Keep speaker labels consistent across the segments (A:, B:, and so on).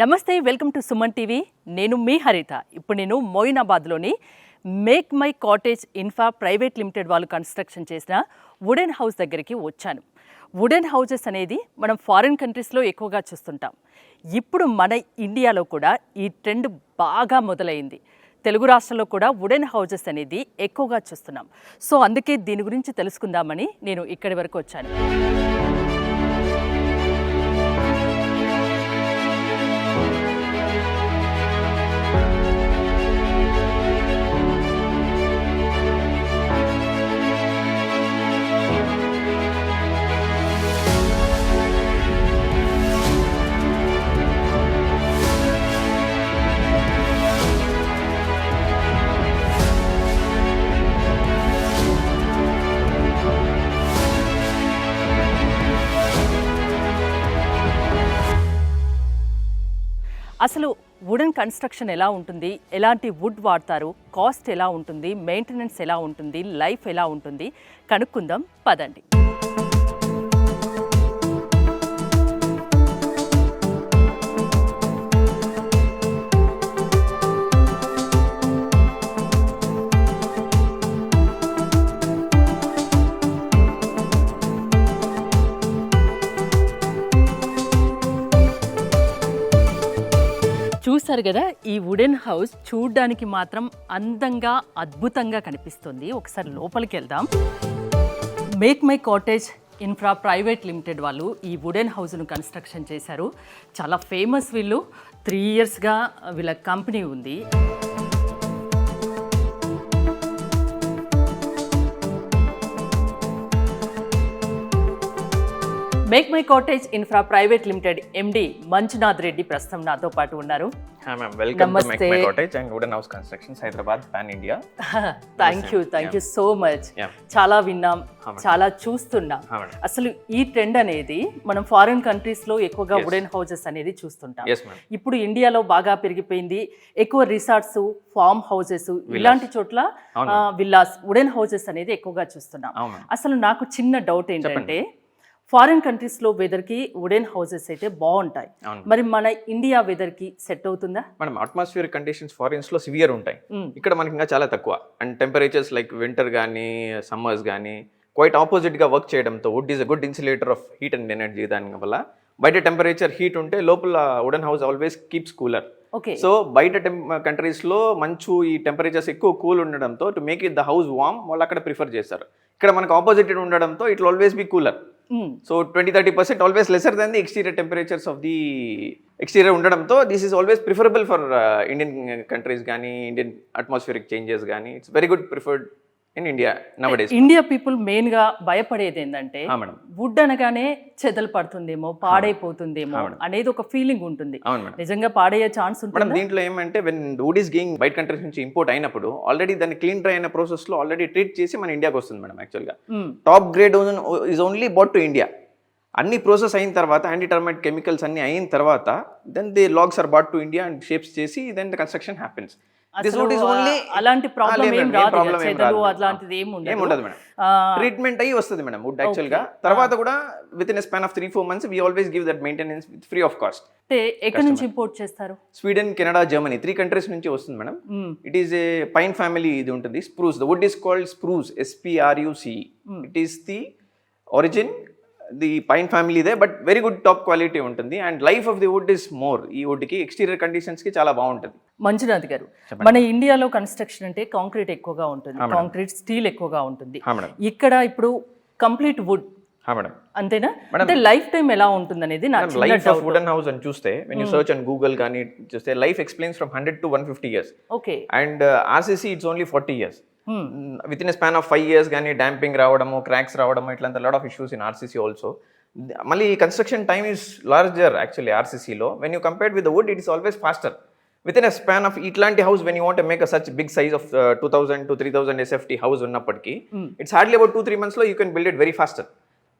A: నమస్తే, welcome to Suman TV. నేను మీ హరిత. ఇప్పుడు నేను మోయినాబాద్లోని make my cottage infra private limited వాళ్ళు కన్స్ట్రక్షన్ చేసిన వుడెన్ హౌస్ దగ్గరికి వచ్చాను. వుడెన్ హౌజెస్ అనేది మనం ఫారిన్ కంట్రీస్లో ఎక్కువగా చూస్తుంటాం. ఇప్పుడు మన ఇండియాలో కూడా ఈ ట్రెండ్ బాగా మొదలైంది. తెలుగు రాష్ట్రాల్లో కూడా వుడెన్ హౌజెస్ అనేది ఎక్కువగా చూస్తున్నాం. సో అందుకే దీని గురించి తెలుసుకుందామని నేను ఇక్కడి వరకు వచ్చాను. అసలు వుడెన్ కన్స్ట్రక్షన్ ఎలా ఉంటుంది, ఎలాంటి వుడ్ వాడతారు, కాస్ట్ ఎలా ఉంటుంది, మెయింటెనెన్స్ ఎలా ఉంటుంది, లైఫ్ ఎలా ఉంటుంది కనుక్కుందాం పదండి. చూసారు కదా, ఈ వుడెన్ హౌస్ చూడ్డానికి మాత్రం అందంగా అద్భుతంగా కనిపిస్తుంది. ఒకసారి లోపలికి వెళ్దాం. Make my cottage infra private limited వాళ్ళు ఈ వుడెన్ హౌస్ను కన్స్ట్రక్షన్ చేశారు. చాలా ఫేమస్ వీళ్ళు. 3 ఇయర్స్గా వీళ్ళ కంపెనీ ఉంది. Make my cottage infra private limited ఎండి మంజునాథ్ రెడ్డి ప్రస్తుతం నాతో పాటు ఉన్నారు.
B: Welcome to make my cottage and wooden house constructions Hyderabad pan India.
A: Thank you so much. చాలా విన్నాం, చాలా చూస్తున్నాం. అసలు ఈ ట్రెండ్ అనేది మనం ఫారిన్ కంట్రీస్ లో ఎక్కువగా వుడెన్ హౌసెస్ అనేది చూస్తుంటాం. ఇప్పుడు ఇండియాలో బాగా పెరిగిపోయింది. ఎక్కువ రిసార్ట్స్, ఫార్మ్ హౌసెస్ ఇలాంటి చోట్ల విల్లాస్, వుడెన్ హౌసెస్ అనేది ఎక్కువగా చూస్తున్నాం. అసలు నాకు చిన్న డౌట్ ఏంటంటే, ఫారిన్ కంట్రీస్లో వెదర్కి వుడెన్ హౌసెస్ అయితే బాగుంటాయి, మరి మన ఇండియా వెదర్కి సెట్ అవుతుందా?
B: మనం అట్మాస్ఫియర్ కండిషన్స్ ఫారిన్స్లో సివియర్ ఉంటాయి, ఇక్కడ మనకి ఇంకా చాలా తక్కువ. అండ్ టెంపరేచర్స్ లైక్ వింటర్ కానీ సమ్మర్స్ కానీ క్వైట్ ఆపోజిట్గా వర్క్ చేయడంతో wood is a good insulator of heat and energy. దాని వల్ల బయట టెంపరేచర్ హీట్ ఉంటే లోపల wooden house always keeps cooler. So బయట కంట్రీస్లో మంచు ఈ టెంపరేచర్స్ ఎక్కువ కూల్ ఉండడంతో to make it the house warm వాళ్ళు అక్కడ ప్రిఫర్ చేస్తారు. ఇక్కడ మనకు ఆపోజిట్ ఉండడంతో it will always be cooler. So 20-30% always lesser than the exterior temperatures of the exterior ఉండడంతో this is always preferable for Indian countries కానీ Indian atmospheric changes కానీ. It's very good preferred in India nowadays.
A: India people main గా భయపడేది ఏంటంటే would అనగానే చెదలు పడుతుందేమో, పాడైపోతుందేమో అనేది ఒక ఫీలింగ్ ఉంటుంది. నిజంగా పాడయ్యే ఛాన్స్ ఉంటుంది.
B: దీంట్లో ఏమంటే వెన్ వుడ్ ఈస్ గోయింగ్ బయట కంట్రీస్ నుంచి ఇంపోర్ట్ అయినప్పుడు ఆల్రెడీ దాన్ని క్లీన్ డ్రై అయిన ప్రాసెస్ లో ఆల్రెడీ ట్రీట్ చేసి మన ఇండియాకి వస్తుంది మేడం. యాక్చువల్ గా top grade is only bought to India. అన్ని ప్రాసెస్ అయిన తర్వాత యాంటీ టర్మైట్ కెమికల్స్ అన్ని అయిన తర్వాత then the logs are bought to India and shapes చేసి దెన్ ద కన్స్ట్రక్షన్ హ్యాపెన్స్.
A: అలాంటి ప్రాబ్లం ఏం రాదు, అట్లాంటిది ఏం ఉండదు
B: మేడం. ట్రీట్మెంట్ అయ్యి వస్తుంది మేడం వుడ్ యాక్చువల్ గా. తర్వాత కూడా with in span of 3-4 months we always give that maintenance with free of cost.
A: ఎక్కడి నుంచి ఇంపోర్ట్ చేస్తారు?
B: స్వీడన్, కెనడా, జర్మనీ 3 కంట్రీస్ నుంచి వస్తుంది madam. It is a pine family. ఇది ఉంటుంది spruce. The wood is called spruce, SPRUCE. It is the origin, the pine family they, but very good top quality ఉంటుంది. And life of the wood is more. ఈ wood కి exterior conditions కి చాలా బాగుంటుంది.
A: మంజునాథ్ గారు, మన ఇండియాలో కన్స్ట్రక్షన్ అంటే కాంక్రీట్ ఎక్కువగా ఉంటుంది, కాంక్రీట్ స్టీల్ ఎక్కువగా ఉంటుంది. ఇక్కడ ఇప్పుడు కంప్లీట్ వుడ్ అంతేనా? అంటే లైఫ్ టైం ఎలా ఉంటుంది అనేది నాకు
B: లైఫ్ ఆఫ్ వుడెన్ హౌస్ అని చూస్తే when you search and Google కానీ చూస్తే life explains from 100 to 150 years.
A: Okay.
B: And RCC it's only 40 years. With in span of 5 years కానీ డాంపింగ్ రావడము, క్రాక్స్ రావడము, ఇట్లా lot of issues in RCC also. మళ్ళీ construction time is larger actually RCCలో. When you compared with the wood it is always faster. With in span of ఇట్లాంటి house when you want make a such big size of 2000 to 3000 SFT house ఉన్నప్పటికీ it's hardly about 2-3 months లో you can build it very faster.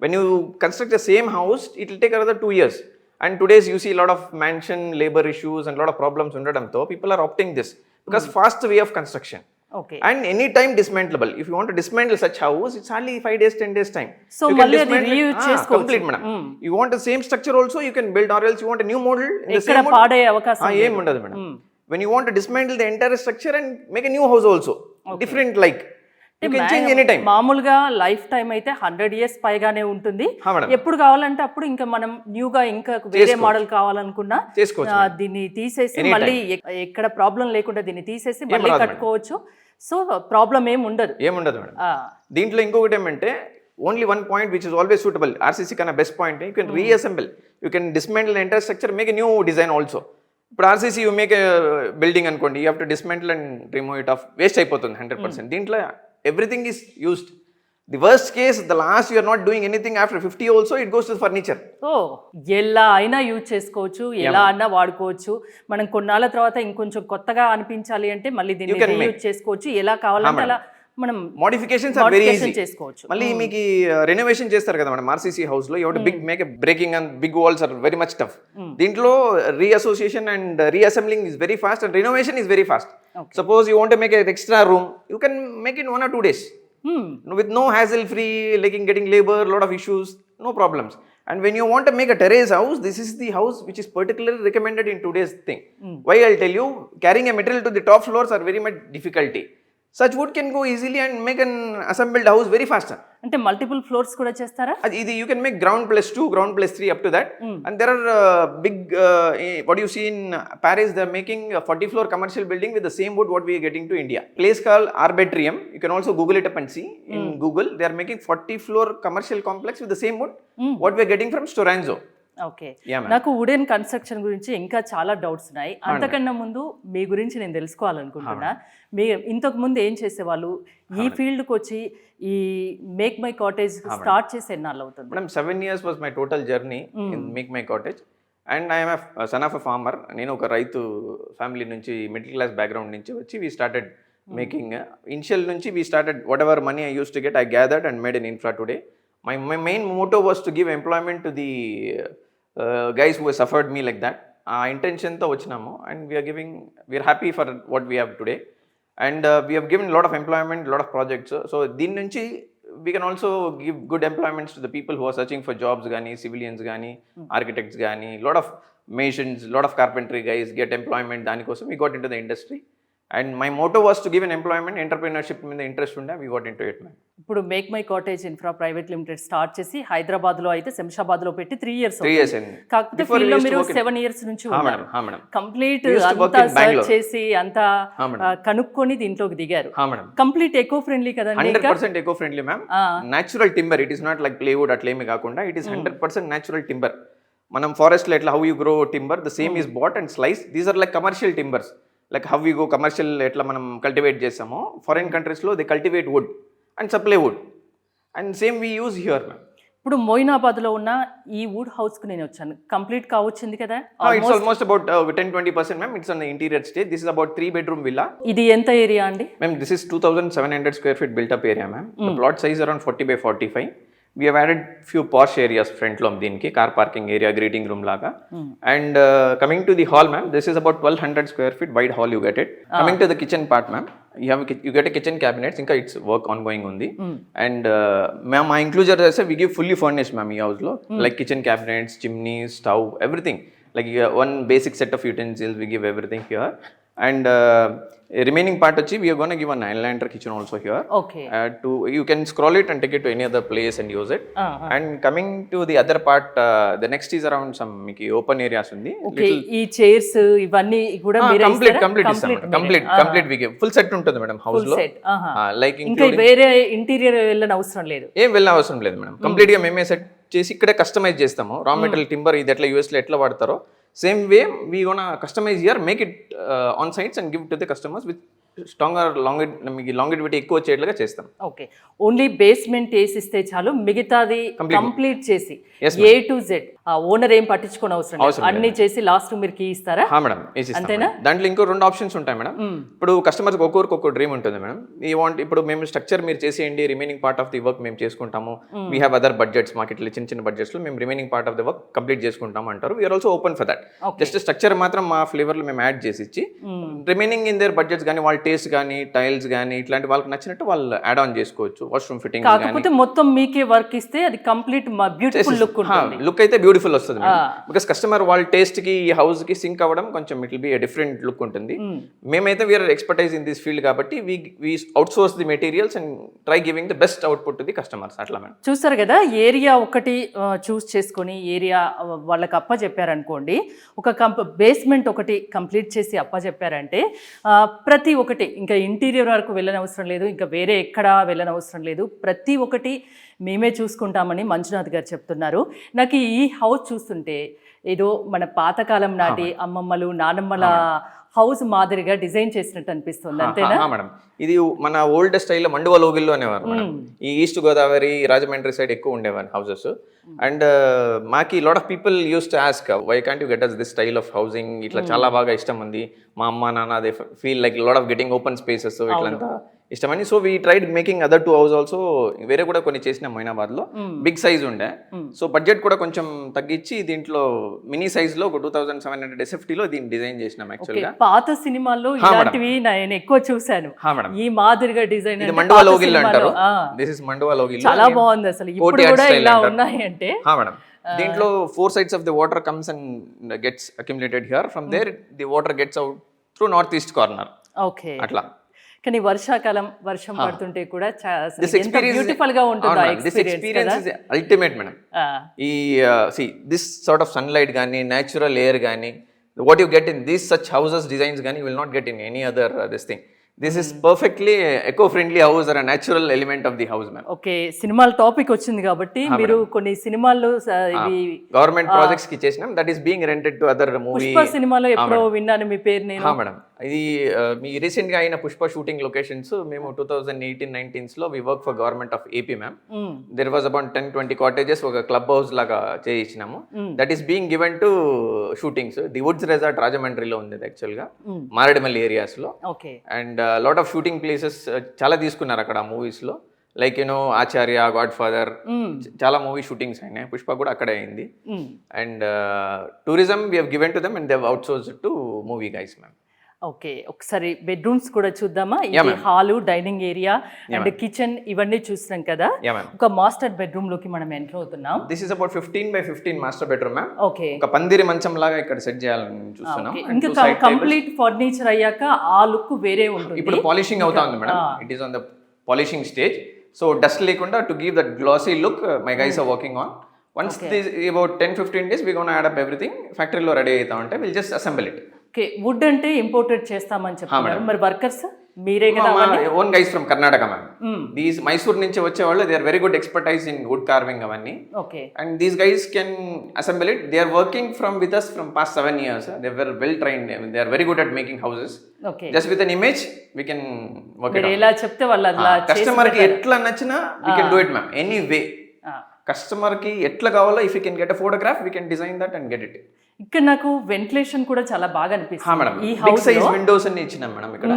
B: When you construct the same house, it will take another 2 years. And today's you see a lot of mansion labor issues and a lot of problems undadamto people are opting this because fast way of construction.
A: Okay.
B: And any time dismantleable. If you want to dismantle such house, it's hardly 5 days, 10 days time.
A: So
B: you
A: మళ్ళీ అది
B: dismantle it.
A: reuse చేసుకోవచ్చు.
B: Complete, madam. You want the same structure also, you can build, or else you want a new model in the
A: ఎక్కడ
B: same model.
A: పాడయ్యే అవకాశం
B: ఏం ఉండదు madam. When you want to dismantle the entire structure and make a new house also, different like. You can change any time.
A: మామూలుగా life time అయితే 100 years పైగానే ఉంటుంది.
B: madam.
A: ఎప్పుడు కావాలంటే అప్పుడు ఇంకా మనం న్యూగా ఇంకా వేరే మోడల్ కావాలనుకున్నా దీన్ని తీసేసి మళ్ళీ ఎక్కడ ప్రాబ్లం లేకుండా దీన్ని తీసేసి మళ్ళీ కట్టుకోవచ్చు. సో ప్రాబ్లం ఏముండదు
B: మేడం. దీంట్లో ఇంకొకటి ఏమంటే only one point which is always suitable, RCC kana best point, you can reassemble, you can dismantle the entire structure, make a new design also. ఇప్పుడు RCC you make a building అనుకోండి, you have to dismantle and remove it off, waste అయిపోతుంది 100%. దీంట్లో everything is used. The worst case, the last you are not doing anything, after 50 also it goes to the furniture.
A: ఎలా అయినా use చేసుకోవచ్చు, ఎలా అన్నా వాడుకోవచ్చు. మనం కొన్నాళ్ళ తర్వాత ఇంకొంచెం కొత్తగా అనిపించాలి అంటే మళ్ళీ దీన్ని యూజ్ చేసుకోవచ్చు. ఎలా కావాలంటే అలా మనం
B: మోడిఫికేషన్స్ ఆర్ వెరీ ఈజీ
A: చేసుకోవచ్చు.
B: మళ్ళీ మీకు రెనోవేషన్ చేస్తారు కదా మేడం RCC హౌస్ లో, you have to big make a breaking and big walls are very much tough. దీంట్లో reassociation and reassembling is very fast and renovation is very fast. Suppose you want to make a extra room, you can make in 1 or 2 days with no hassle free, like in getting labor, lot of issues, no problems. And when you want to make a terrace house, this is the house which is particularly recommended in today's thing. Why I'll tell you, carrying a material to the top floors are very much difficulty. Such wood can go easily and make an assembled house very faster.
A: అంటే multiple floors కూడా చేస్తారా?
B: ఇది you can make ground +2, ground +3 up to that. And there are big what you see in Paris, they are making a 40-floor commercial building with the same wood what we are getting to India. Place called Arbitrium, you can also Google it up and see in Google. They are making 40-floor commercial complex with the same wood what we are getting from Storanzo.
A: Okay, నాకు wooden construction గురించి ఇంకా చాలా doubts ఉన్నాయి. అంతకన్నా ముందు మీ గురించి నేను తెలుసుకోవాలనుకుంటున్నా. మీరు ఇంతకు ముందు ఏం చేసేవాళ్ళు? ఈ ఫీల్డ్కి వచ్చి ఈ మేక్ మై కాటేజ్ స్టార్ట్ చేసి ఎన్నాళ్ళు అవుతుంది?
B: Madam 7 years was my total journey in make my cottage. And I am a son of a farmer. నేను ఒక రైతు ఫ్యామిలీ నుంచి, మిడిల్ క్లాస్ బ్యాక్గ్రౌండ్ నుంచి వచ్చి we started making. Initial నుంచి we started whatever money I used to get, I gathered and made an infra today. My main motto was to give employment to the guys who have suffered me like that. Intention తో వచ్చినాము, and we are happy for what we have today, and we have given a lot of employment, a lot of projects. So దీని నుంచి we can also give good employments to the people who are searching for jobs gaani, civilians gaani, architects gaani, lot of masons, lot of carpentry guys get employment. దాని కోసం we got into the industry. And my motto was to give an employment, entrepreneurship మీద interest ఉండే, we got into it.
A: ఇప్పుడు make my cottage infra private limited start చేసి హైదరాబాద్ లో అయితే శంషాబాద్ లో పెట్టి 3 years
B: అయింది.
A: కాకపోతే ఫీల్డ్ లో మీరు 7 years నుంచి ఉన్నారు. కంప్లీట్ అంతా సర్చ్ చేసి అంతా కనుక్కొని దీంట్లోకి దిగారు. కంప్లీట్ ఎకో ఫ్రెండ్లీ కదండి?
B: 100% eco friendly ma'am. Natural timber, it is not like plywood అట్లేమి కాకుండా, ఇట్ ఈస్ 100% న్యాచురల్ టింబర్. మనం ఫారెస్ట్ లో ఎట్లా how you grow timber, the same is bought and slice. These are like commercial timbers. Like how you go commercial ఎట్లా మనం cultivate చేస్తామో, foreign కంట్రీస్లో they cultivate wood and supply wood, and same we use here ma'am.
A: ఇప్పుడు మోయినాబాద్లో ఉన్న ఈ would హౌస్కి నేను వచ్చాను, కంప్లీట్ కావచ్చింది కదా?
B: It's almost about 10-20% ma'am. It's on the interior stage. This is about 3-bedroom villa.
A: ఇది ఎంత ఏరియా అండి?
B: Ma'am this is 2700 square feet built up area ma'am. The plot size around 40x45. We have added few posh areas front lo దీనికి, car parking area, greeting room లాగా. And coming to the hall ma'am, this is about 1200 square feet wide hall you get it. Coming to the kitchen part ma'am, you get a kitchen cabinets, ఇంకా it's work ongoing ఉంది. And ma'am మా enclosure అయితే we give fully furnished ma'am ఈ house లో, like kitchen cabinets, chimneys, stove, everything. Like one basic set of utensils we give everything here. And remaining part వచ్చి we are going to give a 9-liner kitchen also here.
A: Okay.
B: You can scroll it and take it to any other place and use it. And coming to the other part, the next is around some మీకు open areas ఉంది.
A: Okay. ఈ chairs ఇవన్నీ కూడా మీరే ఇస్తారా?
B: Complete we give full set ఉంటుంది madam house లో. Like
A: ఇంకా వేరే ఇంటీరియర్ వెళ్ళని అవసరం లేదు.
B: ఏం వెళ్ళిన అవసరం లేదు మేడం. కంప్లీట్ గా మేమే సెట్ చేసి ఇక్కడే కస్టమైజ్ చేస్తాము. రా మెటీరియల్ టింబర్ ఇది ఎట్లా యూఎస్ లో ఎట్లా వాడతారో same way we gonna customize here, make it on sites and give it to the customers with stronger longevity ఎక్కువ వచ్చేట్లుగా చేస్తాం.
A: ఓకే, ఓన్లీ బేస్మెంట్ వేసిస్తే చాలు, మిగతాది కంప్లీట్ చేసి A to Z ఓనర్ ఏం పట్టించుకోని అవసరం లేదు, అన్ని చేసి లాస్ట్ మీరు కీ ఇస్తారా?
B: మేడం అంతేనా? దాంట్లో ఇంకో 2 ఆప్షన్స్ ఉంటాయి మేడం. ఇప్పుడు కస్టమర్స్ ఒక్కొక్కరికి ఒక్కో డ్రీమ్ ఉంటుంది మేడం. ఈ వాంట్ ఇప్పుడు మేము స్ట్రక్చర్ మీరు చేసేయండి, remaining part of the work మేము చేసుకుంటాము. వీ హ్యావ్ అదర్ బడ్జెట్స్, మార్కెట్లో చిన్న బడ్జెట్స్ లో మేము remaining part of the work complete చేసుకుంటాము అంటారు. We're also open for that. Just structure మాత్రం మా ఫ్లేవర్ లో మేము యాడ్ చేసి ఇచ్చి రిమైనింగ్ ఇన్ దేర్ బడ్జెట్స్ కానీ వాళ్ళ టేస్ట్ కానీ టైల్స్ కానీ ఇట్లాంటి వాళ్ళకి నచ్చినట్టు వాళ్ళు యాడ్ ఆన్ చేసుకోవచ్చు. వాష్రూమ్ ఫిట్టింగ్
A: కాకపోతే మొత్తం మీకే వర్క్ ఇస్తే అది కంప్లీట్ బ్యూటిఫుల్ లుక్ ఉంటుంది.
B: లుక్ అయితే బ్యూటిఫుల్ వస్తుంది బికాస్ కస్టమర్ వాళ్ళ టేస్ట్ కి ఈ హౌస్ కి సింక్ అవ్వడం కొంచెం it will be different look ఉంటుంది. మేమైతే we are expertise in this field కాబట్టి we outsource the materials and try giving the best output to the customers. అట్లా మేడం.
A: చూస్తారు కదా, ఏరియా ఒకటి చూస్ చేసుకొని ఏరియా వాళ్ళకి అప్ప చెప్పారనుకోండి, ఒక బేస్మెంట్ ఒకటి కంప్లీట్ చేసి అప్ప చెప్పారంటే ప్రతి ఒక్కటి ఇంకా ఇంటీరియర్ వరకు వెళ్ళనవసరం లేదు, ఇంకా వేరే ఎక్కడా వెళ్ళనవసరం లేదు, ప్రతి ఒక్కటి మేమే చూసుకుంటామని మంజునాథ్ గారు చెప్తున్నారు. నాకు ఈ హౌస్ చూస్తుంటే ఏదో మన పాతకాలం నాటి అమ్మమ్మలు నానమ్మల హౌస్ మాదిరిగా డిజైన్ చేసినట్టు అనిపిస్తుంది. అంతేనా
B: మేడం? ఇది మన ఓల్డ్ స్టైల్లో మండువా లోగిల్లో అనేవారు మేడం. ఈ ఈస్ట్ గోదావరి రాజమండ్రి సైడ్ ఎక్కువ ఉండేవారు హౌసెస్. అండ్ మాకి lot of people use to ask why can't you get us this style of housing, ఇట్లా చాలా బాగా ఇష్టం ఉంది మా అమ్మ నాన్న, they feel like lot of getting open spaces ఇట్లంతా ఇష్టమని. So we tried making other 2 house also. వేరే కూడా కొన్ని చేసినాం మైనాబాద్ లో, బిగ్ సైజ్ ఉండే. సో బడ్జెట్ కూడా కొంచెం తగ్గించి దీంట్లో మినీ సైజ్ లో ఒక 2700 SFT లో దీన్ని డిజైన్ చేసినాం. యాక్చువల్ గా
A: పాత సినిమాల్లో ఇలాంటివి నేను ఎక్కువ చూశాను. ఈ మాదిరిగా డిజైన్
B: మండువా లోగిల్ అంటారు. దిస్ ఇస్ మండువా లోగిల్.
A: చాలా బాగుంది అసలు. ఇప్పుడు కూడా ఇలా ఉన్నాయి అంటే
B: మేడం. దీంట్లో 4 sides of the water comes and gets accumulated here. From there the water gets out through northeast corner.
A: Okay.
B: అట్లా.
A: కానీ వర్షాకాలం వర్షం పడుతుంటే కూడా ఎంత బ్యూటిఫుల్ గా ఉంటుందో ఆ
B: ఎక్స్పీరియన్స్ ఇస్ అల్టిమేట్ మేడం. ఈ see this sort of sunlight గానీ natural air గానీ what you get in these such houses designs గానీ you will not get in any other this thing. This is perfectly eco-friendly house or a natural element of the house, ma'am.
A: Okay, సినిమాల topic వచ్చింది కాబట్టి మీరు కొన్ని సినిమాల్లో ఇవి
B: government projects కి చేసినాం. That is being rented to other movie.
A: Pushpa సినిమాలో ఎప్పుడో విన్నాను మీ పేరు నేను.
B: మేడం, ఇది మీ రీసెంట్ గా అయిన పుష్ప షూటింగ్ లొకేషన్స్ మేము 2018-19 లో we work for government of AP ma'am. There was about 10-20 cottages ఒక క్లబ్ హౌస్ లాగా చేయించినాము. That is being given to shootings. The woods resort రాజమండ్రిలో ఉంది యాక్చువల్ గా, మారేడుమల్లి ఏరియాస్ లో. And lot of shooting places చాలా తీసుకున్నారు అక్కడ మూవీస్ లో. Like you know Acharya, God Father, చాలా మూవీ షూటింగ్స్ అయినాయి. పుష్ప కూడా అక్కడే అయింది. And tourism we have given to them and they have outsourced to movie guys ma'am.
A: Okay, ఒకసారి బెడ్రూమ్స్ కూడా చూద్దామా? ఇది hall, dining area and kitchen ఇవన్నీ చూస్తున్నాం కదా. ఒక మాస్టర్ బెడ్రూమ్ లోకి మనం ఎంటర్ అవుతున్నాం.
B: This is about 15x15 master bedroom ma'am.
A: Okay,
B: ఒక పందిరి మంచం లాగా ఇక్కడ సెట్ చేయాలని చూస్తున్నాం.
A: ఇంకా కంప్లీట్ ఫర్నిచర్ అయ్యాక ఆ లుక్ వేరే ఉంటుంది.
B: ఇప్పుడు పాలిషింగ్ అవుతా ఉంది madam. It is on the polishing stage. So dust లేకుండా to give that glossy look my guys are working on. Once this about 10-15 days we gonna add up everything. Factory లో ready అవుతా ఉంటే we'll just assemble it.
A: Okay, wood అంటే imported చేస్తామని చెప్తున్నారు. మరి workers మీరే కదా?
B: Own guys from Karnataka ma'am. These Mysore నుంచి వచ్చే వాళ్ళు they are very good expertise in wood carving అవన్నీ.
A: Okay,
B: and these guys can assemble it. They are working from with us from past 7 years. They were well trained. They are very good at making houses.
A: Okay,
B: just with an image we can work it out.
A: ఎలా చెప్తే వాళ్ళు అలా
B: customer కి ఎట్లా నచ్చినా we can do it ma'am. Any way customer కి ఎట్లా కావాలో if you can get a photograph we can design that and get it.
A: ఇక్కడ నాకు వెంటిలేషన్ కూడా చాలా బాగా అనిపిస్తుంది.
B: ఈ బిగ్ సైజ్ విండోస్ అన్ని ఇచ్చినాం మేడం ఇక్కడ.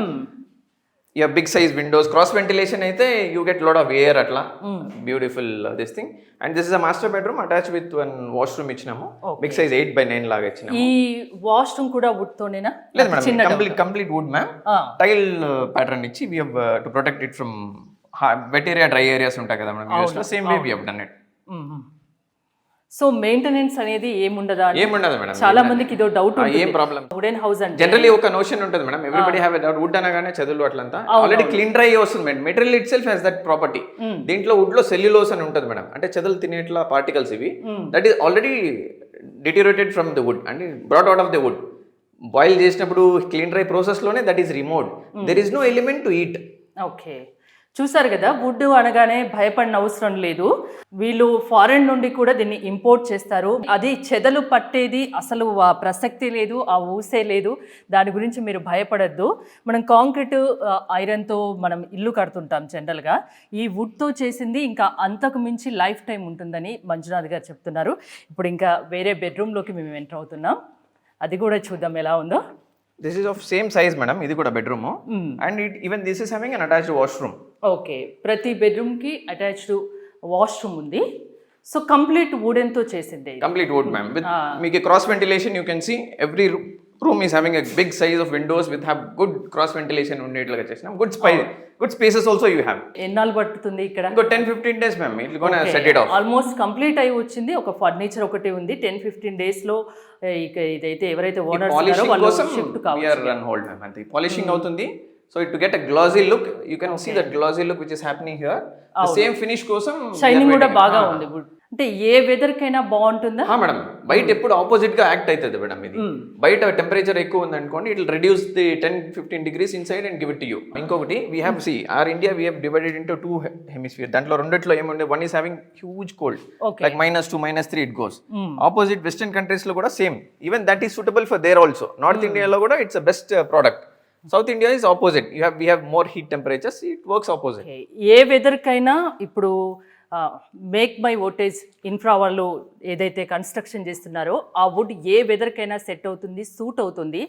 B: Yeah, big size windows, cross ventilation అయితే you get lot of air అట్లా. Beautiful this thing. And this is a master bedroom attach with one washroom ఇచ్చినాము. బిగ్ సైజ్ 8x9 లాగా ఇచ్చినాము.
A: ఈ washroom కూడా వుడ్ తోనేనా?
B: లేదు madam, complete wood ma'am. Tile pattern ఇచ్చి we have to protect it from wet area, dry areas ఉంటాయి కదా మేడం యూఎస్ లో. Same way we have done it.
A: So maintenance అనేది ఏముండదా?
B: ఏముండదు మేడం.
A: చాలా మందికి ఇదో డౌట్ ఉంటుంది.
B: ఏం ప్రాబ్లం?
A: వుడెన్ హౌస్ అంటే
B: జనరల్లీ ఒక నోషన్ ఉంటుంది madam. Everybody have a doubt. Wood అనగానే చదువులు అట్లంతా ఆల్రెడీ క్లీన్ డ్రై వస్తుంది madam. Material itself has that property. దీంట్లో వుడ్ లో సెల్యులోస్ అని ఉంటుంది మేడం. అంటే చెదలు తినేట్లా పార్టికల్స్ ఇవి. That is already deteriorated from the wood and brought out of the wood. Boil చేసినప్పుడు క్లీన్ డ్రై ప్రాసెస్ లోనే that is removed. There is no element to eat.
A: Okay, చూసారు కదా, వుడ్ అనగానే భయపడిన అవసరం లేదు. వీళ్ళు ఫారెన్ నుండి కూడా దీన్ని ఇంపోర్ట్ చేస్తారు. అది చెదలు పట్టేది అసలు ప్రసక్తి లేదు, ఆ ఊసే లేదు. దాని గురించి మీరు భయపడద్దు. మనం కాంక్రీట్ ఐరన్తో మనం ఇల్లు కడుతుంటాం జనరల్గా. ఈ వుడ్తో చేసింది ఇంకా అంతకు మించి లైఫ్ టైం ఉంటుందని మంజునాథ్ గారు చెప్తున్నారు. ఇప్పుడు ఇంకా వేరే బెడ్రూమ్లోకి మేము ఎంటర్ అవుతున్నాం. అది కూడా చూద్దాం ఎలా ఉందో.
B: This is of same size madam. ఇది కూడా bedroom. And even this is having an attached washroom.
A: Okay, ప్రతి బెడ్రూమ్ కి అటాచ్డ్ వాష్రూమ్ ఉంది. సో కంప్లీట్ వుడెన్ తో చేసింది.
B: Complete wood ma'am. మీకు cross ventilation you can see every room is having a big size of windows with have good cross ventilation ఉండేట్లాగా చేసినాం. Good spaces also you have.
A: ఎన్నాళ్ళు పడుతుంది ఇక్కడ?
B: ఇంకో 10-15 days ma'am, it gonna set it of.
A: Almost complete అయి వచ్చింది. ఒక furniture ఒకటి ఉంది. 10-15 డేస్ లో ఇక ఇదైతే ఎవరైతే ఓనర్స్ ఉన్నారో వాళ్ళు షిఫ్ట్ కావాలి.
B: we are on hold ma'am. అంతే పాలిషింగ్ అవుతుంది. So to get a glossy look, you can see that glossy look which is happening here. The same finish కోసం
A: షైనింగ్ కూడా బాగా ఉంది. గుడ్. అంటే ఏ వెదర్ కైనా బాగుంటుందా?
B: మేడం, బయట ఎప్పుడు ఆపోజిట్ గా యాక్ట్ అవుతుంది మేడం. ఇది బయట టెంపరేచర్ ఎక్కువ ఉంది అనుకోండి, it will reduce the 10-15 degrees inside and give it to you. ఇంకొకటి we have see our India we have divided into 2 hemisphere. దాంట్లో రెండిట్లో ఏముండే, one is having huge cold like -2 -3 it goes. Opposite western countries లో కూడా same, even that is suitable for there also. North ఇండియాలో కూడా it's a best product. South India is opposite. we have more heat temperatures, it works opposite.
A: ఏ weather కైనా ఇప్పుడు make my వోటేజ్ infra వాళ్ళు ఏదైతే construction చేస్తున్నారో ఆ వుడ్ ఏ వెదర్ కైనా సెట్ అవుతుంది, సూట్ అవుతుంది.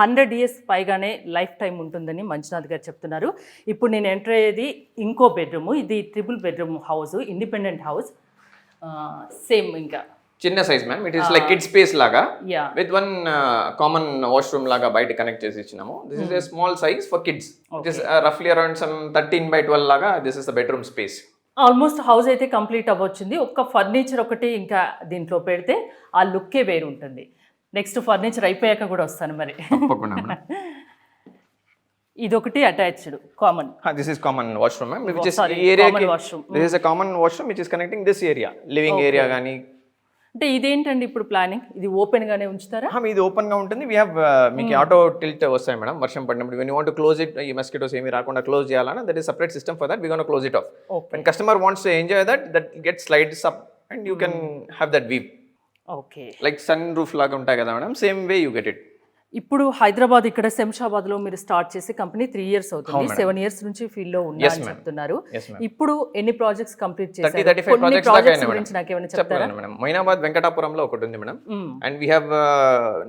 A: 100 years పైగానే లైఫ్ టైం ఉంటుందని మంజునాథ్ గారు చెప్తున్నారు. ఇప్పుడు నేను ఎంటర్ అయ్యేది ఇంకో బెడ్రూమ్. ఇది 3 bedroom house, independent house. Same ఇంకా
B: చిన్న size ma'am. It is like kid space లాగా
A: Yeah.
B: With one common washroom లాగా బయట కనెక్ట్ చేసి ఇచ్చినాము. This is a small size for kids. It is రఫ్లీ అరౌండ్ సమ్ 13/12 లాగా. This is the bedroom space.
A: Almost house అయితే complete అవ్వచ్చింది. ఒక్క ఫర్నిచర్ ఒకటి ఇంకా దీంట్లో పెడితే ఆ లుక్కే వేరు ఉంటుంది. నెక్స్ట్ ఫర్నిచర్ అయిపోయాక కూడా వస్తాను మరి.
B: తప్పకుండా.
A: ఇదొకటి attached common.
B: This is common washroom ma'am, which is
A: Sorry,
B: area
A: common washroom.
B: This is a common washroom which is connecting this area, living area గానీ.
A: అంటే ఇదేంటండి ఇప్పుడు ప్లానింగ్? ఇది ఓపెన్ గానే ఉంచుతారా?
B: ఇది ఓపెన్ గా ఉంటుంది. వి హావ్ మీకు ఆటో టిల్ట్ వస్తాయి మేడం వర్షం పడినప్పుడు. When you want to close it, ఈ మస్కిటోస్ ఏమి రాకుండా క్లోజ్ చేయాలన్నా that is separate system for that. We gonna close it off. When customer wants to enjoy that get slides up and you can have that view.
A: Okay.
B: Like sun roof లాగా ఉంటాయి కదా madam, same way you get it.
A: ఇప్పుడు హైదరాబాద్ ఇక్కడ శంషాబాద్ లో మీరు start చేసి company 3 years అవుతుంది. 7 years నుంచి ఫీల్డ్ లో ఉన్నారని చెప్తున్నారు. ఇప్పుడు ఎన్ని ప్రాజెక్ట్స్ కంప్లీట్ చేశారు?
B: 30-35 ప్రాజెక్ట్స్
A: గురించి నాకేమైనా చెప్తారా?
B: మేడం, మొయినాబాద్ వెంకటాపురంలో ఒకటి ఉంది madam. And we have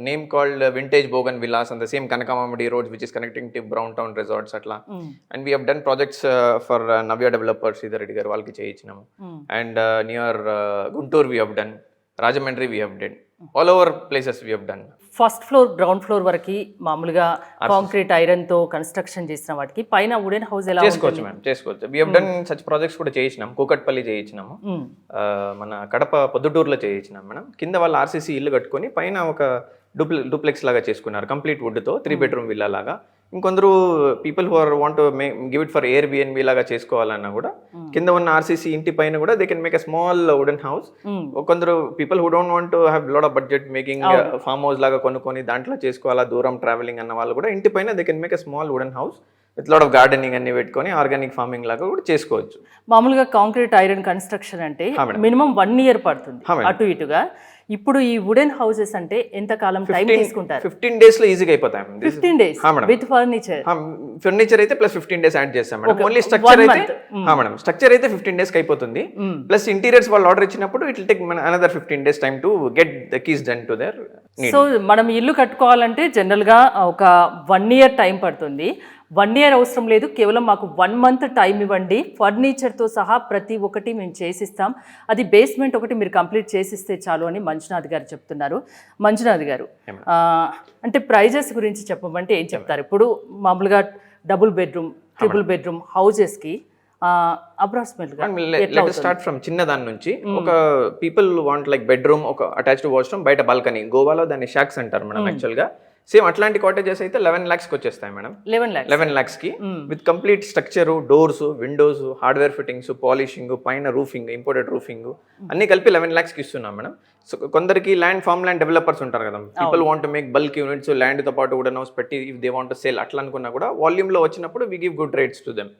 B: name called vintage bogan villas on the same Kanakamamidi road which is connecting to brown town resorts అట్లా. And we have done projects for Navya developers, Sridhar Reddy garu వాళ్ళకి చేయించినాము. And near Guntur we have done, Rajahmundry we have done, all over places we have done.
A: First floor, ground floor వరకు మామూలుగా concrete iron తో construction చేసిన వాటికి పైన wooden house ఎలా
B: చేసుకోవచ్చు మ్యామ్, చేసుకోవచ్చు. We have done such projects కూడా చేయించినాం. కూకట్పల్లి చేయించినాము, మన కడప పొద్దుటూరులో చేయించినాం మేడం. కింద వాళ్ళు ఆర్సీసీ ఇల్లు కట్టుకొని పైన ఒక డూప్లెక్స్ లాగా చేసుకున్నారు కంప్లీట్ వుడ్ తో, 3 bedroom విల్లా లాగా. ఇంకొందరు people who are want give it for Airbnb లాగా చేసుకోవాలన్నా కూడా కింద ఉన్న ఆర్సీసీ ఇంటి పైన కూడా they can make a small wooden house. కొందరు people who don't want to have lot of budget making farm house లాగా కొనుక్కొని దాంట్లో చేసుకోవాలా, దూరం ట్రావెలింగ్ అన్న వాళ్ళు కూడా ఇంటి పైన they can make a small wooden house with lot of gardening అన్ని పెట్టుకొని ఆర్గానిక్ ఫార్మింగ్ లాగా కూడా చేసుకోవచ్చు.
A: మామూలుగా కాంక్రీట్ ఐరన్ కన్స్ట్రక్షన్ అంటే మినిమం 1 year పడుతుంది అటు ఇటుగా. ఇప్పుడు ఈ వుడెన్ హౌసెస్ అంటే ఎంత కాలం టైం తీసుకుంటారు?
B: 15 days లో ఈజీగా అయిపోతాయి.
A: 15 days విత్ ఫర్నిచర్.
B: ఫర్నిచర్ అయితే ప్లస్ 15 days యాడ్ చేస్తాం మేడం. ఓన్లీ స్ట్రక్చర్ అయితే మేడం, స్ట్రక్చర్ అయితే 15 days కి అయిపోతుంది. ప్లస్ ఇంటీరియర్స్ వాళ్ళు ఆర్డర్ ఇచ్చినప్పుడు it will take another 15 days time to get the keys done to their need.
A: So మనం ఇల్లు కట్టుకోవాలంటే జనరల్ గా ఒక 1 year టైం పడుతుంది. 1 year అవసరం లేదు, కేవలం మాకు 1 month టైం ఇవ్వండి, ఫర్నిచర్తో సహా ప్రతి ఒక్కటి మేము చేసిస్తాం, అది బేస్మెంట్ ఒకటి మీరు కంప్లీట్ చేసిస్తే చాలు అని మంజునాథ్ గారు చెప్తున్నారు. మంజునాథ్ గారు, అంటే ప్రైజెస్ గురించి చెప్పమంటే ఏం చెప్తారు? ఇప్పుడు మామూలుగా డబుల్ బెడ్రూమ్, ట్రిపుల్ బెడ్రూమ్ హౌజెస్కి
B: లెట్ స్టార్ట్ ఫ్రమ్ చిన్న దాని నుంచి. ఒక పీపుల్ వాంట్ లైక్ బెడ్రూమ్, ఒక అటాచ్డ్ వాష్రూమ్, బయట బాల్కనీ. గోవాలో దాన్ని షాక్స్ అంటారు మేడం యాక్చువల్ గా. సేమ్ అట్లాంటి కాటేజెస్ అయితే 11 lakhs కి వచ్చేస్తాయి మేడం. 11 lakhs కి with complete structure, doors, windows, hardware fittings, polishing, పైన రూఫింగ్, ఇంపోర్టెడ్ రూఫింగ్ అన్ని కలిపి 11 lakhs కి ఇస్తున్నాం మేడం. సో కొందరికి ఫార్మ్ ల్యాండ్ డెవలపర్స్ ఉంటారు కదా, people want make bulk units, land తో పాటు వుడెన్ హౌస్ పెట్టి ఇఫ్ దే వాంట్ సెల్ అట్లా అనుకున్నా కూడా వాల్యూమ్ లో వచ్చినప్పుడు we give good rates to them.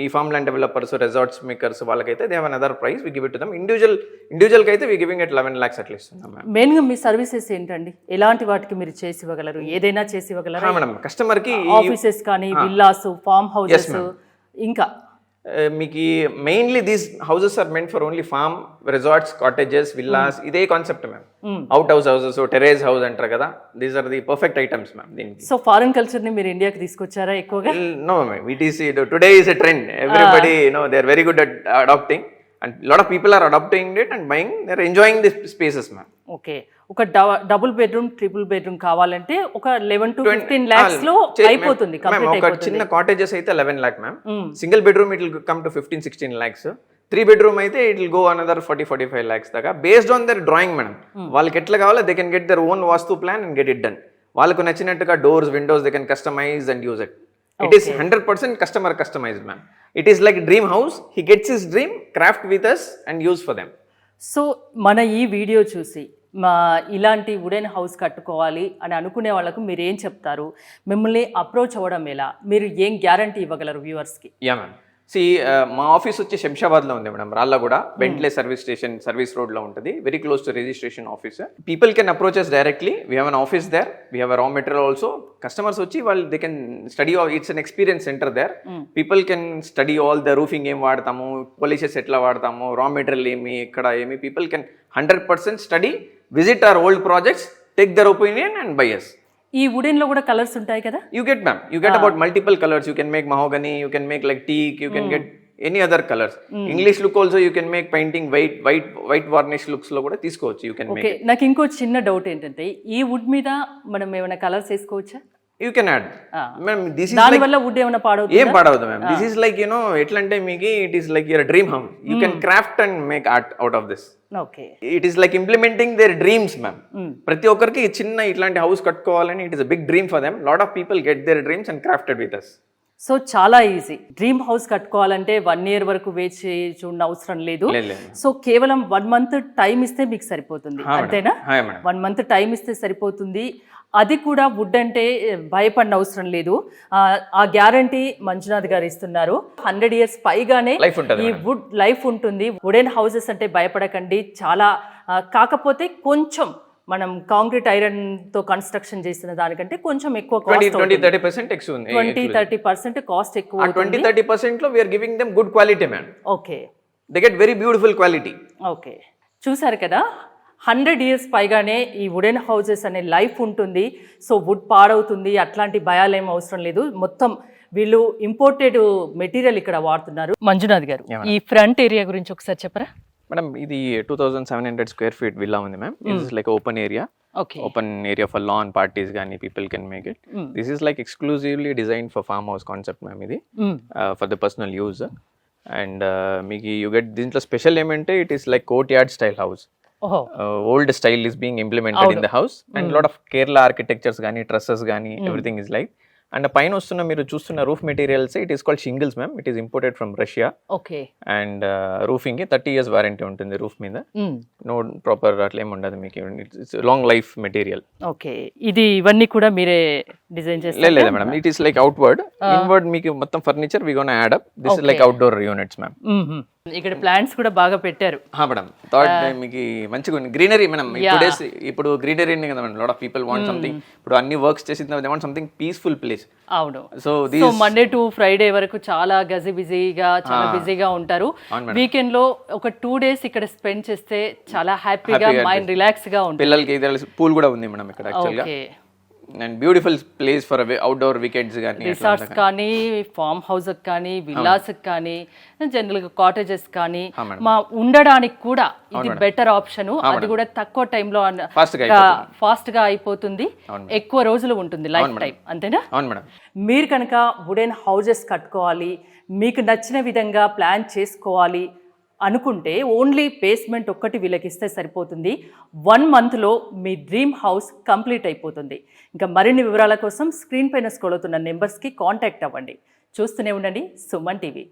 B: ఈ farm land developers, resorts makers వాళ్ళకైతే they have another price, we give it to them. Individual కి అయితే వి గివింగ్ ఇట్ 11 lakhs అట్లా ఇస్తున్నాం మేడం.
A: మెయిన్ గా మీ సర్వీసెస్ ఏంటండి? ఎలాంటి వాటికి మీరు చేసి ఇవ్వగలరు? ఏదైనా చేసి ఇవ్వగలరా
B: మేడం? కస్టమర్ కి
A: ఆఫీసెస్ కానీ, విల్లాస్, ఫార్మ్ హౌసెస్, ఇంకా
B: మీకు mainly these houses are meant for only farm, resorts, cottages, villas, ఇదే concept ma'am. Out houses, terrace house అంటారు కదా, these are the perfect items ma'am దీనికి.
A: సో ఫారెన్ కల్చర్ ని మీరు ఇండియాకి తీసుకొచ్చారా ఎక్కువగా?
B: No ma'am, it is today is a trend. Everybody know they are very good at adapting. And lot of people are adapting it and buying, they are enjoying the spaces ma'am.
A: Okay, ఒక double bedroom, triple bedroom కావాలంటే ఒక 11 to 15 lakhs లో అయిపోతుంది, complete
B: ఒక
A: అయిపోతుంది.
B: చిన్న cottages అయితే 11 lakh ma'am. Single bedroom it will come to 15-16 lakhs. 3 bedroom అయితే it will go another 40-45 lakhs దాకా, based on their drawing madam. వాళ్ళకి ఎట్లా కావాలో they can get their own vastu plan and get it done. వాళ్ళకు నచ్చినట్టుగా doors, windows they can customize and use it. It is 100% customer customized ma'am. It is like dream house. He gets his dream, craft with us and use for them.
A: So మన ఈ video చూసి ఇలాంటి wooden house కట్టుకోవాలి అని అనుకునే వాళ్ళకు మీరు ఏం చెప్తారు? మిమ్మల్ని అప్రోచ్ అవ్వడం ఎలా? మీరు ఏం గ్యారంటీ ఇవ్వగలరు వ్యూవర్స్కి?
B: Yeah ma'am. మా ఆఫీస్ వచ్చి శంషాబాద్లో ఉంది madam, Rallaguda, Bentley service station, service రోడ్లో ఉంటుంది, very close to registration office. People can approach us directly. We have an office there, we have a raw material also. Customers వచ్చి వాళ్ళు they can study, it's an experience centre there. People can study all the roofing ఏం వాడతాము, polishes ఎట్లా వాడతాము, raw material ఏమి, ఎక్కడ ఏమి. People can 100% study, visit our old projects, take there opinion and by us.
A: ఈ వుడెన్ లో కూడా కలర్స్ ఉంటాయి కదా?
B: You get ma'am, you get about multiple colors. You can make mahogany, you can make like teak, you can get any other colors. English look also you can make painting white varnish looks లో కూడా తీసుకోవచ్చు. You can make it.
A: నాకు ఇంకో చిన్న doubt ఏంటంటే, ఈ would మీద మనం ఏమైనా కలర్స్ వేసుకోవచ్చా?
B: You can add. Ma'am, this is
A: దాని
B: like
A: వల్ల వుడ్ ఏమైనా పాడవుతుందా?
B: ఏం పాడవదు ma'am. This is like, you know, ఎట్లా అంటే మీకు it is like your dream house. You can craft and make art out of this.
A: Okay,
B: It is like implementing their dreams ma'am. ప్రతి ఒక్కరికి చిన్న ఇట్లాంటి హౌస్ కట్టుకోవాలని it is a big dream for them. Lot of people get their dreams and crafted with us.
A: So చాలా easy. Dream house కట్టుకోవాలంటే 1 year వరకు వేచి చూడని అవసరం లేదు. సో కేవలం 1 month టైం ఇస్తే మీకు సరిపోతుంది, అంతేనా? 1 month టైం ఇస్తే సరిపోతుంది. అది కూడా వుడ్ అంటే భయపడిన అవసరం లేదు. ఆ గ్యారంటీ మంజునాథ్ గారు ఇస్తున్నారు. 100 years పైగానే ఈ వుడ్ లైఫ్ ఉంటుంది. వుడెన్ హౌసెస్ అంటే భయపడకండి. చాలా కాకపోతే కొంచెం మనం కాంక్రీట్ ఐరన్ తో కన్స్ట్రక్షన్ చేసిన దానికంటే కొంచెం ఎక్కువ కాస్ట్,
B: 20-30% ఎక్కువ ఉంది.
A: 20-30% కాస్ట్ ఎక్కువ.
B: 20-30% లో we are giving them good quality man.
A: Okay,
B: they get very beautiful quality.
A: Okay, చూసారు కదా, 100 years పైగానే ఈ వుడెన్ హౌసెస్ అనే లైఫ్ ఉంటుంది. సో వుడ్ పాడవుతుంది అట్లాంటి భయాలు ఏం అవసరం లేదు. మొత్తం వీళ్ళు ఇంపోర్టెడ్ మెటీరియల్ ఇక్కడ వాడుతున్నారు. మంజునాథ్ గారు, ఈ ఫ్రంట్ ఏరియా గురించి ఒకసారి చెప్పరా?
B: మేడం, ఇది 2700 square feet విల్లా ఉంది ma'am. This is like open area.
A: Okay.
B: Open area for lawn parties గానీ people can make it. This is like exclusively designed for farm house concept ma'am ఇది, for the personal use. And మీకు you get దీంట్లో special ఏమంటే it is like courtyard style house. Old style is being implemented in the house and lot of Kerala architectures గానీ, trusses గానీ, everything is like. And పైన వస్తున్న మీరు చూస్తున్న roof materials, it is called shingles ma'am. It is imported from Russia.
A: Okay,
B: and roofing కి 30 years warranty ఉంటుంది roof మీద. No proper అట్లా ఏమి ఉండదు మీకు. It's long life material.
A: Okay, ఇది ఇవన్నీ కూడా మీరే డిజైన్ చేస్తారు?
B: లేదు madam, it is like outward. Inward మీకు మొత్తం furniture we gonna add up. This is like outdoor units ma'am.
A: ఇక్కడ ప్లాంట్స్ కూడా బాగా పెట్టారు.
B: మేడం, థర్డ్ మీకు మంచిగా గ్రీనరీ మేడం. ఇప్పుడు గ్రీనరీ కదా madam. Lot of people want something. ఇప్పుడు అన్ని వర్క్స్ చేసిన they want something peaceful place.
A: అవును. సో మండే టు ఫ్రైడే వరకు చాలా చాలా బిజీగా ఉంటారు. వీకెండ్ లో ఒక 2 days ఇక్కడ స్పెండ్ చేస్తే చాలా హ్యాపీగా, మైండ్ రిలాక్స్ గా ఉంటుంది.
B: పిల్లలకి పూల్ కూడా ఉంది మేడం ఇక్కడ యాక్చువల్గా. And beautiful place for outdoor weekends కానీ,
A: రిసార్ట్స్ కానీ, ఫార్మ్ హౌస్ కానీ, విల్లాస్ కానీ, జనరల్ గా కాటేజెస్ కానీ, మా ఉండడానికి కూడా ఇది బెటర్ ఆప్షన్. అది కూడా తక్కువ టైంలో ఫాస్ట్ గా అయిపోతుంది. ఎక్కువ రోజులు ఉంటుంది, లైఫ్ టైం, అంతేనా?
B: అవును మేడం.
A: మీరు కనుక వుడెన్ హౌసెస్ కట్టుకోవాలి, మీకు నచ్చిన విధంగా ప్లాన్ చేసుకోవాలి అనుకుంటే ఓన్లీ బేస్మెంట్ ఒక్కటి వీళ్ళకి ఇస్తే సరిపోతుంది. 1 month లో మీ డ్రీమ్ హౌస్ కంప్లీట్ అయిపోతుంది. ఇంకా మరిన్ని వివరాల కోసం స్క్రీన్ పైన స్క్రోల్ అవుతున్న నెంబర్స్కి కాంటాక్ట్ అవ్వండి. చూస్తూనే ఉండండి సుమన్ టీవీ.